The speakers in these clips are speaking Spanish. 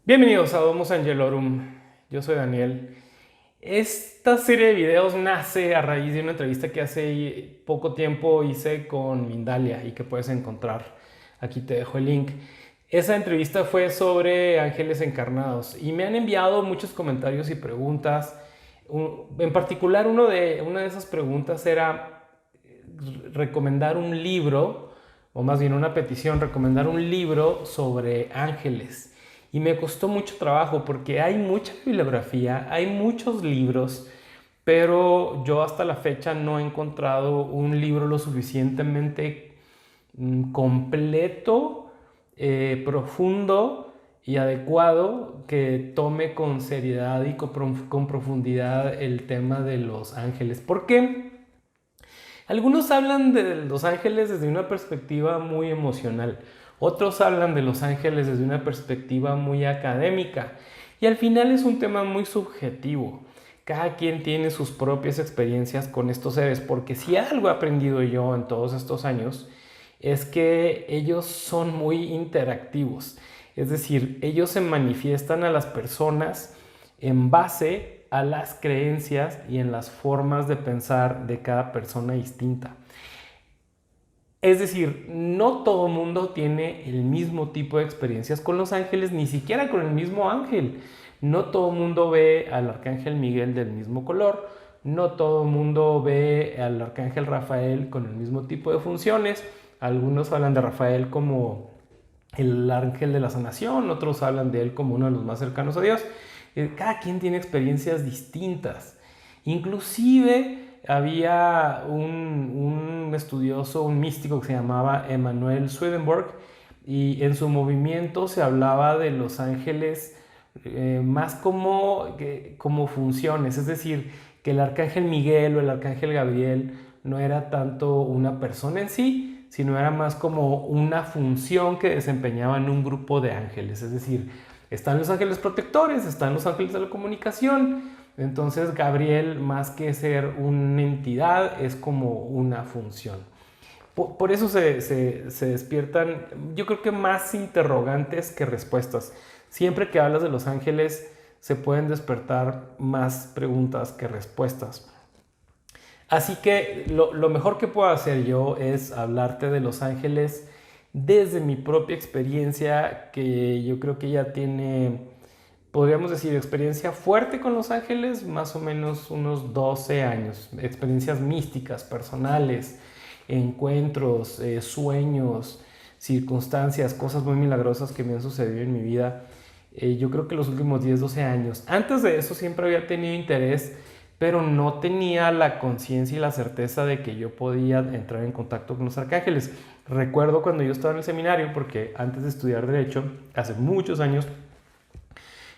Bienvenidos a Domus Angelorum, yo soy Daniel. Esta serie de videos nace a raíz de una entrevista que hace poco tiempo hice con Mindalia y que puedes encontrar. Aquí te dejo el link. Esa entrevista fue sobre ángeles encarnados y me han enviado muchos comentarios y preguntas. En particular, una de esas preguntas era recomendar un libro, o más bien una petición, recomendar un libro sobre ángeles. Y me costó mucho trabajo porque hay mucha bibliografía, hay muchos libros, pero yo hasta la fecha no he encontrado un libro lo suficientemente completo, profundo y adecuado que tome con seriedad y con profundidad el tema de los ángeles. ¿Por qué? Algunos hablan de los ángeles desde una perspectiva muy emocional, otros hablan de los ángeles desde una perspectiva muy académica y al final es un tema muy subjetivo. Cada quien tiene sus propias experiencias con estos seres, porque si algo he aprendido yo en todos estos años es que ellos son muy interactivos. Es decir, ellos se manifiestan a las personas en base a las creencias y en las formas de pensar de cada persona distinta. Es decir, no todo mundo tiene el mismo tipo de experiencias con los ángeles, ni siquiera con el mismo ángel. No todo mundo ve al arcángel Miguel del mismo color, no todo mundo ve al arcángel Rafael con el mismo tipo de funciones. Algunos hablan de Rafael como el ángel de la sanación, otros hablan de él como uno de los más cercanos a Dios. Cada quien tiene experiencias distintas. Inclusive había un estudioso, un místico que se llamaba Emanuel Swedenborg, y en su movimiento se hablaba de los ángeles más como funciones, es decir, que el arcángel Miguel o el arcángel Gabriel no era tanto una persona en sí, sino era más como una función que desempeñaban un grupo de ángeles. Es decir, están los ángeles protectores, están los ángeles de la comunicación. Entonces Gabriel, más que ser una entidad, es como una función. Por eso se despiertan, yo creo que más interrogantes que respuestas. Siempre que hablas de los ángeles, se pueden despertar más preguntas que respuestas. Así que lo mejor que puedo hacer yo es hablarte de los ángeles desde mi propia experiencia, que yo creo que ya tiene, podríamos decir, experiencia fuerte con los ángeles, más o menos unos 12 años, experiencias místicas, personales, encuentros, sueños, circunstancias, cosas muy milagrosas que me han sucedido en mi vida. Yo creo que los últimos 10 12 años. Antes de eso siempre había tenido interés, pero no tenía la conciencia y la certeza de que yo podía entrar en contacto con los arcángeles. Recuerdo cuando yo estaba en el seminario, porque antes de estudiar Derecho, hace muchos años,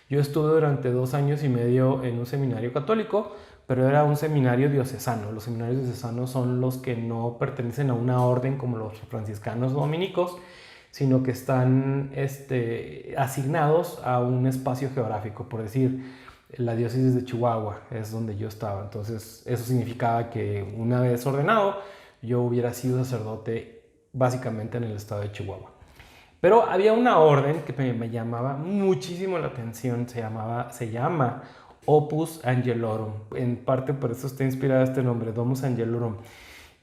yo estuve durante 2 años y medio en un seminario católico, pero era un seminario diocesano. Los seminarios diocesanos son los que no pertenecen a una orden como los franciscanos o dominicos, sino que están asignados a un espacio geográfico. Por decir, la diócesis de Chihuahua es donde yo estaba. Entonces eso significaba que una vez ordenado, yo hubiera sido sacerdote básicamente en el estado de Chihuahua. Pero había una orden que me llamaba muchísimo la atención, se llama Opus Angelorum. En parte por eso está inspirado este nombre, Domus Angelorum.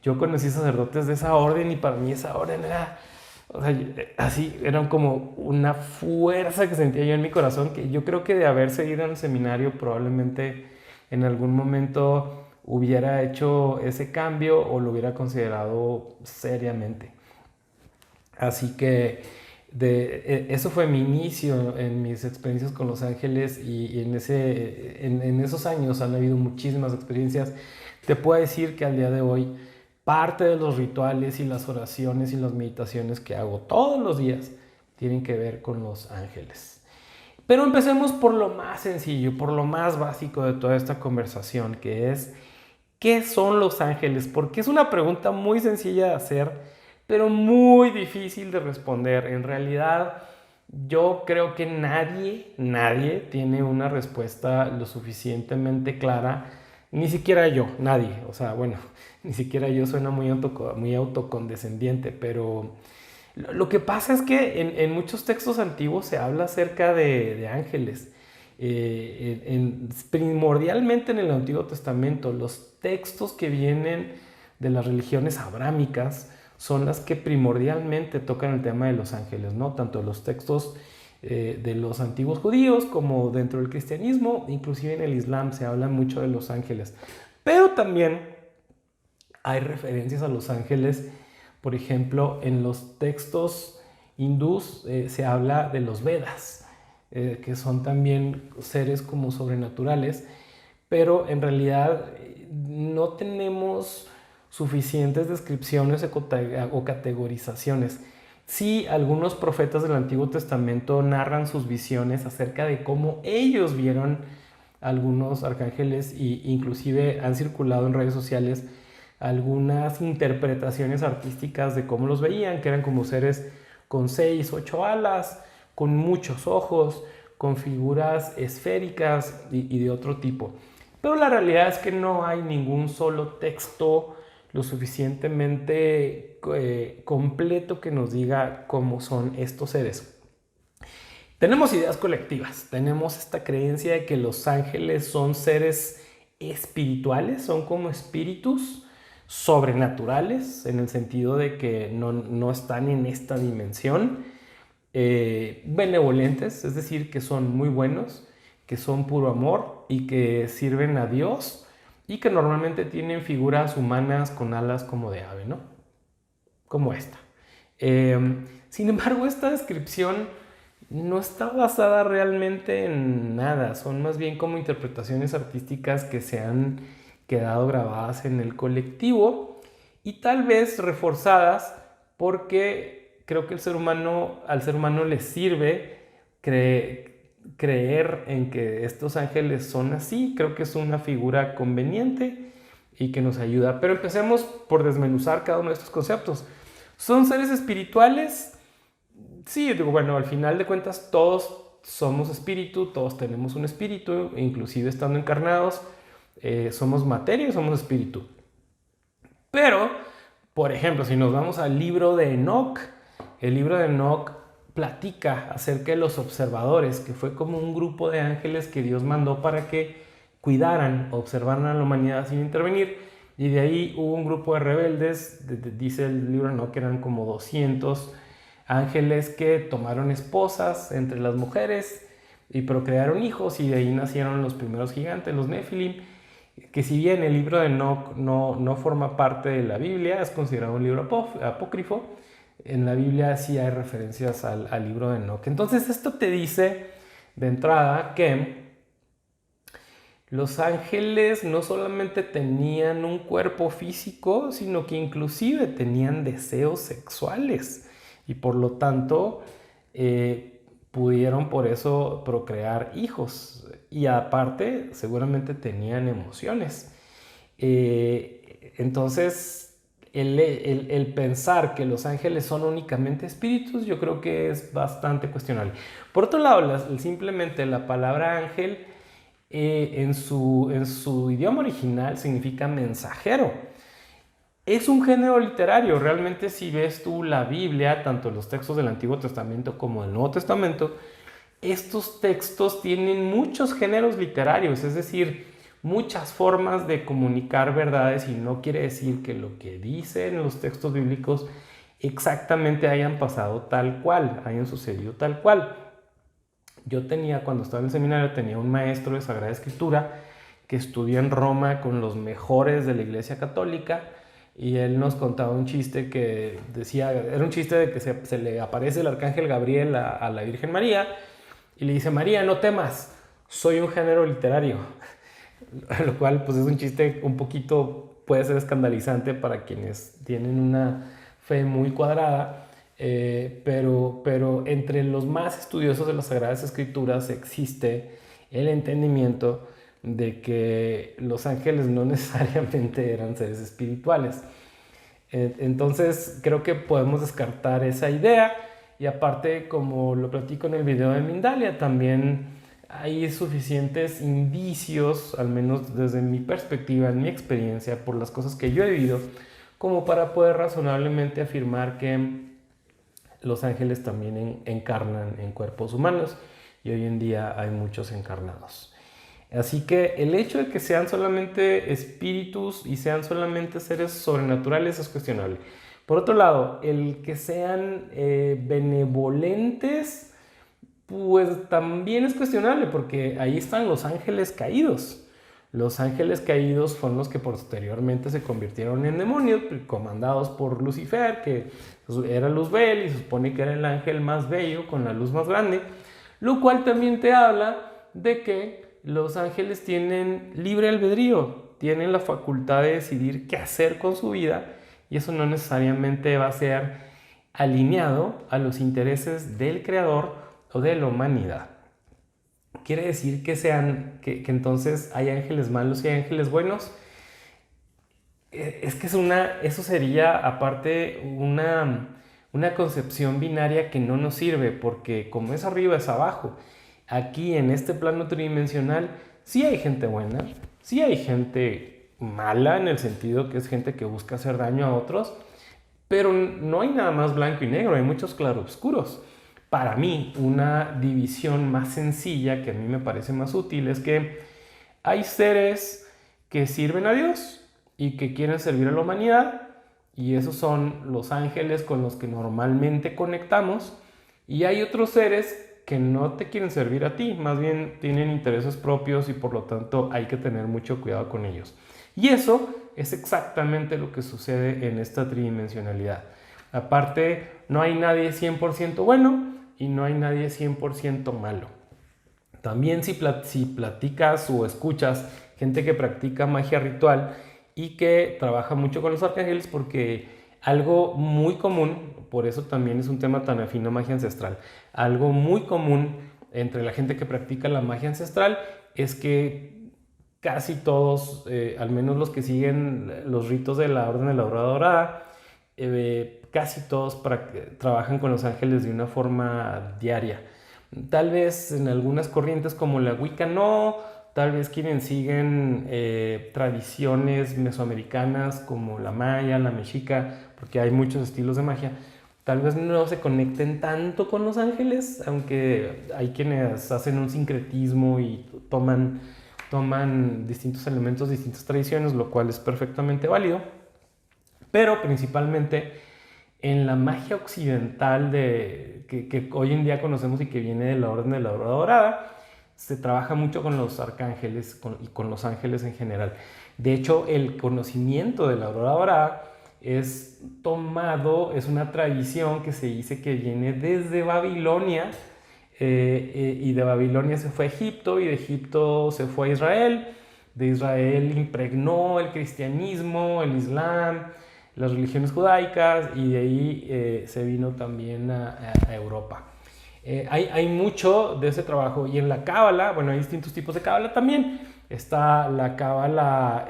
Yo conocí sacerdotes de esa orden y para mí esa orden era, o sea, así, eran como una fuerza que sentía yo en mi corazón, que yo creo que de haber seguido en el seminario probablemente en algún momento hubiera hecho ese cambio o lo hubiera considerado seriamente. Así que eso fue mi inicio en mis experiencias con Los Ángeles y en esos años han habido muchísimas experiencias. Te puedo decir que al día de hoy parte de los rituales y las oraciones y las meditaciones que hago todos los días tienen que ver con Los Ángeles. Pero empecemos por lo más sencillo, por lo más básico de toda esta conversación, que es ¿qué son los ángeles? Porque es una pregunta muy sencilla de hacer, pero muy difícil de responder. En realidad, yo creo que nadie tiene una respuesta lo suficientemente clara, ni siquiera yo, nadie. O sea, bueno, ni siquiera yo suena muy autocondescendiente, pero Lo que pasa es que en muchos textos antiguos se habla acerca de ángeles. Primordialmente en el Antiguo Testamento, los textos que vienen de las religiones abrámicas son las que primordialmente tocan el tema de los ángeles, ¿no? Tanto los textos de los antiguos judíos como dentro del cristianismo, inclusive en el Islam se habla mucho de los ángeles. Pero también hay referencias a los ángeles, por ejemplo, en los textos hindús se habla de los Vedas, que son también seres como sobrenaturales, pero en realidad no tenemos suficientes descripciones o categorizaciones. Sí, algunos profetas del Antiguo Testamento narran sus visiones acerca de cómo ellos vieron algunos arcángeles e inclusive han circulado en redes sociales algunas interpretaciones artísticas de cómo los veían, que eran como seres con 6, 8 alas, con muchos ojos, con figuras esféricas y de otro tipo. Pero la realidad es que no hay ningún solo texto lo suficientemente completo que nos diga cómo son estos seres. Tenemos ideas colectivas, tenemos esta creencia de que los ángeles son seres espirituales, son como espíritus sobrenaturales, en el sentido de que no están en esta dimensión, benevolentes, es decir, que son muy buenos, que son puro amor y que sirven a Dios y que normalmente tienen figuras humanas con alas como de ave, ¿no? Como esta. Sin embargo, esta descripción no está basada realmente en nada, son más bien como interpretaciones artísticas que se han quedado grabadas en el colectivo y tal vez reforzadas porque creo que al ser humano le sirve creer en que estos ángeles son así. Creo que es una figura conveniente y que nos ayuda. Pero empecemos por desmenuzar cada uno de estos conceptos. ¿Son seres espirituales? Sí, digo, bueno, al final de cuentas todos somos espíritu, todos tenemos un espíritu, inclusive estando encarnados, somos materia y somos espíritu. Pero, por ejemplo, si nos vamos al libro de Enoc, el libro de Enoc platica acerca de los observadores, que fue como un grupo de ángeles que Dios mandó para que cuidaran, observaran a la humanidad sin intervenir, y de ahí hubo un grupo de rebeldes, dice el libro de Enoc que eran como 200 ángeles que tomaron esposas entre las mujeres y procrearon hijos, y de ahí nacieron los primeros gigantes, los Nefilim, que si bien el libro de Enoc no forma parte de la Biblia, es considerado un libro apócrifo, en la Biblia sí hay referencias al libro de Enoc. Entonces esto te dice de entrada que los ángeles no solamente tenían un cuerpo físico, sino que inclusive tenían deseos sexuales y por lo tanto pudieron por eso procrear hijos, y aparte seguramente tenían emociones. Entonces el pensar que los ángeles son únicamente espíritus, yo creo que es bastante cuestionable. Por otro lado, simplemente la palabra ángel en su idioma original significa mensajero. Es un género literario. Realmente, si ves tú la Biblia, tanto los textos del Antiguo Testamento como del Nuevo Testamento, estos textos tienen muchos géneros literarios, es decir, muchas formas de comunicar verdades, y no quiere decir que lo que dicen los textos bíblicos exactamente hayan pasado tal cual, hayan sucedido tal cual. Yo cuando estaba en el seminario, tenía un maestro de Sagrada Escritura que estudió en Roma con los mejores de la Iglesia Católica, y él nos contaba un chiste que decía, era un chiste de que se le aparece el arcángel Gabriel a la Virgen María y le dice: María, no temas, soy un género literario. Lo cual pues es un chiste un poquito, puede ser escandalizante para quienes tienen una fe muy cuadrada, pero entre los más estudiosos de las Sagradas Escrituras existe el entendimiento de que los ángeles no necesariamente eran seres espirituales. Entonces creo que podemos descartar esa idea, y aparte, como lo platico en el video de Mindalia, también hay suficientes indicios, al menos desde mi perspectiva, en mi experiencia, por las cosas que yo he vivido, como para poder razonablemente afirmar que los ángeles también encarnan en cuerpos humanos y hoy en día hay muchos encarnados. Así que el hecho de que sean solamente espíritus y sean solamente seres sobrenaturales es cuestionable. Por otro lado, el que sean benevolentes, pues también es cuestionable porque ahí están los ángeles caídos. Los ángeles caídos fueron los que posteriormente se convirtieron en demonios, comandados por Lucifer, que era Luzbel y se supone que era el ángel más bello con la luz más grande, lo cual también te habla de que los ángeles tienen libre albedrío, tienen la facultad de decidir qué hacer con su vida y eso no necesariamente va a ser alineado a los intereses del creador o de la humanidad. ¿Quiere decir que entonces hay ángeles malos y hay ángeles buenos? Es que eso sería aparte una concepción binaria que no nos sirve, porque como es arriba es abajo. Aquí en este plano tridimensional sí hay gente buena, sí hay gente mala en el sentido que es gente que busca hacer daño a otros, pero no hay nada más blanco y negro, hay muchos claroscuros. Para mí, una división más sencilla que a mí me parece más útil es que hay seres que sirven a Dios y que quieren servir a la humanidad, y esos son los ángeles con los que normalmente conectamos, y hay otros seres que no te quieren servir a ti, más bien tienen intereses propios y por lo tanto hay que tener mucho cuidado con ellos. Y eso es exactamente lo que sucede en esta tridimensionalidad. Aparte, no hay nadie 100% bueno y no hay nadie 100% malo. También si platicas o escuchas gente que practica magia ritual y que trabaja mucho con los arcángeles, porque algo muy común, por eso también es un tema tan afín a magia ancestral, algo muy común entre la gente que practica la magia ancestral es que casi todos, al menos los que siguen los ritos de la Orden de la Aurora Dorada, casi todos trabajan con los ángeles de una forma diaria. Tal vez en algunas corrientes como la Wicca no, tal vez quienes siguen tradiciones mesoamericanas como la maya, la mexica, porque hay muchos estilos de magia, tal vez no se conecten tanto con los ángeles, aunque hay quienes hacen un sincretismo y toman distintos elementos, distintas tradiciones, lo cual es perfectamente válido. Pero principalmente en la magia occidental que hoy en día conocemos y que viene de la Orden de la Aurora Dorada, se trabaja mucho con los arcángeles y con los ángeles en general. De hecho, el conocimiento de la Aurora Dorada es una tradición que se dice que viene desde Babilonia, y de Babilonia se fue a Egipto y de Egipto se fue a Israel. De Israel impregnó el cristianismo, el islam, las religiones judaicas, y de ahí se vino también a Europa. Hay mucho de ese trabajo, y en la cábala, bueno, hay distintos tipos de cábala también. Está la cábala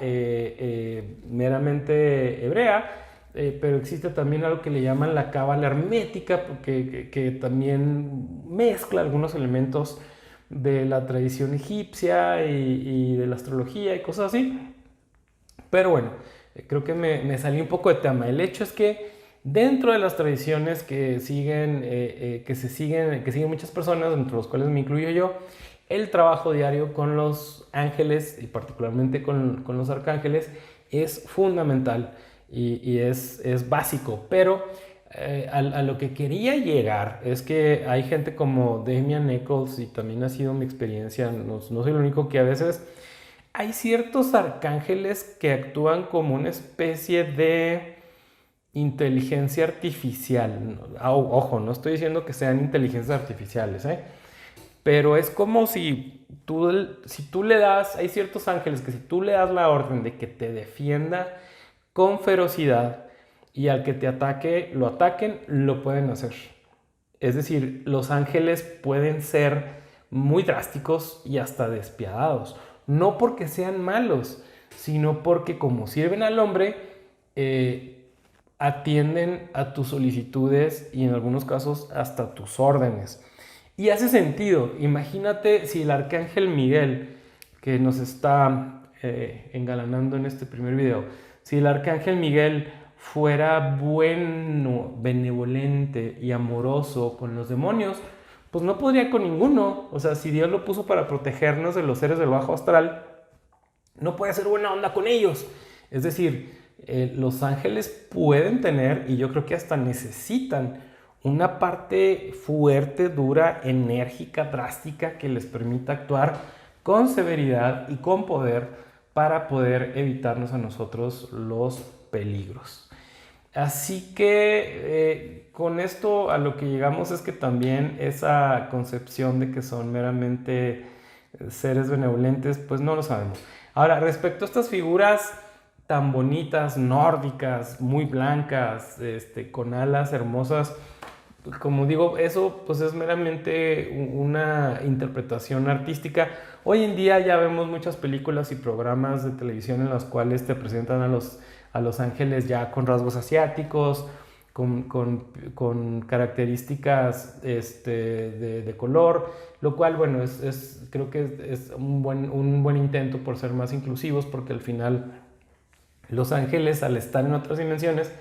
meramente hebrea, pero existe también algo que le llaman la cábala hermética, que también mezcla algunos elementos de la tradición egipcia y de la astrología y cosas así. Pero bueno, creo que me salí un poco de tema. El hecho es que dentro de las tradiciones que siguen muchas personas, entre los cuales me incluyo yo, el trabajo diario con los ángeles y particularmente con los arcángeles es fundamental y es básico. Pero a lo que quería llegar es que hay gente como Damian Eccles, y también ha sido mi experiencia, no soy el único, que a veces hay ciertos arcángeles que actúan como una especie de inteligencia artificial. Ojo, no estoy diciendo que sean inteligencias artificiales, pero es como si tú le das, hay ciertos ángeles que si tú le das la orden de que te defienda con ferocidad y al que te ataque, lo ataquen, lo pueden hacer. Es decir, los ángeles pueden ser muy drásticos y hasta despiadados. No porque sean malos, sino porque como sirven al hombre, atienden a tus solicitudes y en algunos casos hasta tus órdenes. Y hace sentido. Imagínate si el arcángel Miguel, que nos está engalanando en este primer video, si el arcángel Miguel fuera bueno, benevolente y amoroso con los demonios, pues no podría con ninguno. O sea, si Dios lo puso para protegernos de los seres del bajo astral, no puede ser buena onda con ellos. Es decir, los ángeles pueden tener, y yo creo que hasta necesitan, una parte fuerte, dura, enérgica, drástica, que les permita actuar con severidad y con poder para poder evitarnos a nosotros los peligros. Así que con esto a lo que llegamos es que también esa concepción de que son meramente seres benevolentes, pues no lo sabemos. Ahora, respecto a estas figuras tan bonitas, nórdicas, muy blancas, con alas hermosas, como digo, eso pues es meramente una interpretación artística. Hoy en día ya vemos muchas películas y programas de televisión en los cuales te presentan a los ángeles ya con rasgos asiáticos, con características de color, lo cual, bueno, creo que es un buen intento por ser más inclusivos, porque al final los ángeles, al estar en otras dimensiones,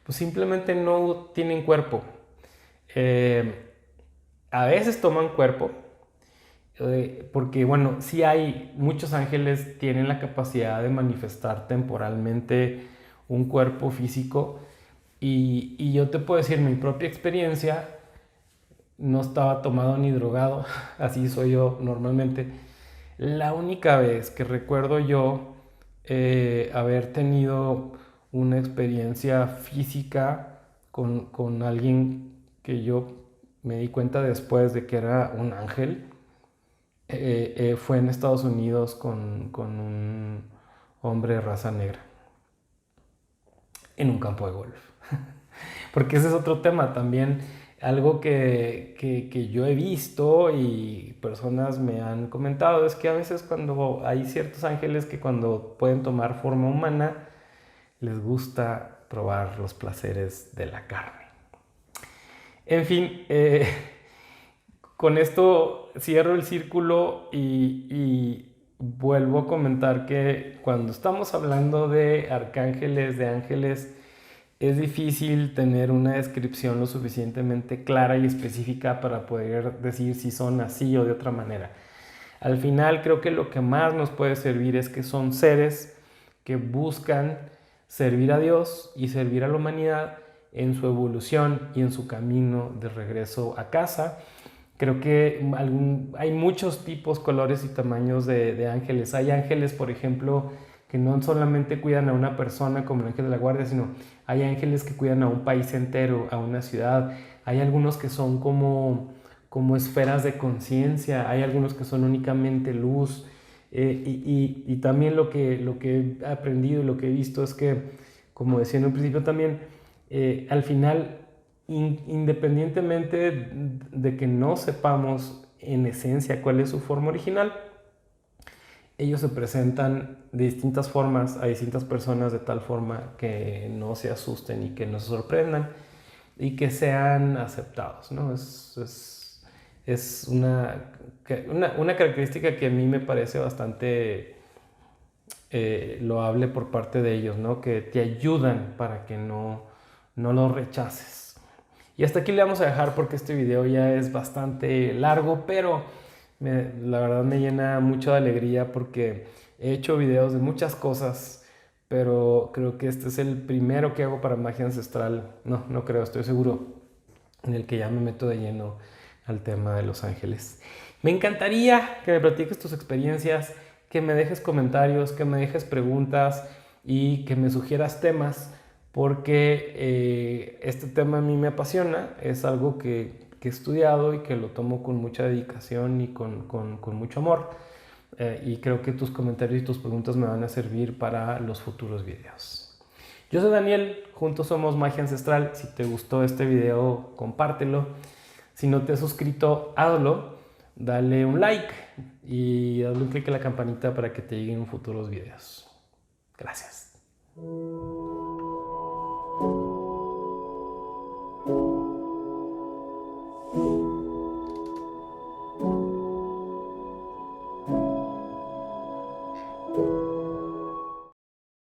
pues simplemente no tienen cuerpo. A veces toman cuerpo, porque bueno, sí hay muchos ángeles tienen la capacidad de manifestar temporalmente un cuerpo físico, y yo te puedo decir mi propia experiencia. No estaba tomado ni drogado, así soy yo normalmente. La única vez que recuerdo yo haber tenido una experiencia física con alguien que yo me di cuenta después de que era un ángel, fue en Estados Unidos con un hombre de raza negra en un campo de golf. Porque ese es otro tema también, algo que yo he visto y personas me han comentado, es que a veces cuando hay ciertos ángeles que cuando pueden tomar forma humana, les gusta probar los placeres de la carne. En fin, con esto cierro el círculo y vuelvo a comentar que cuando estamos hablando de arcángeles, de ángeles, es difícil tener una descripción lo suficientemente clara y específica para poder decir si son así o de otra manera. Al final creo que lo que más nos puede servir es que son seres que buscan servir a Dios y servir a la humanidad en su evolución y en su camino de regreso a casa. Creo que hay muchos tipos, colores y tamaños de ángeles. Hay ángeles, por ejemplo, que no solamente cuidan a una persona como el ángel de la guardia, sino hay ángeles que cuidan a un país entero, a una ciudad. Hay algunos que son como esferas de conciencia, hay algunos que son únicamente luz. Y también lo que he aprendido y lo que he visto es que, como decía en un principio también, al final, independientemente de que no sepamos en esencia cuál es su forma original, ellos se presentan de distintas formas a distintas personas de tal forma que no se asusten y que no se sorprendan y que sean aceptados, ¿no? Es una característica que a mí me parece bastante loable por parte de ellos, ¿no? Que te ayudan para que no lo rechaces. Y hasta aquí le vamos a dejar porque este video ya es bastante largo, pero la verdad me llena mucho de alegría porque he hecho videos de muchas cosas, pero creo que este es el primero que hago para magia ancestral. No creo, estoy seguro, en el que ya me meto de lleno al tema de los ángeles. Me encantaría que me platiques tus experiencias, que me dejes comentarios, que me dejes preguntas y que me sugieras temas, porque este tema a mí me apasiona, es algo que he estudiado y que lo tomo con mucha dedicación y con mucho amor. Y creo que tus comentarios y tus preguntas me van a servir para los futuros videos. Yo soy Daniel, juntos somos Magia Ancestral. Si te gustó este video, compártelo. Si no te has suscrito, hazlo. Dale un like y dale un clic en la campanita para que te lleguen futuros videos. Gracias.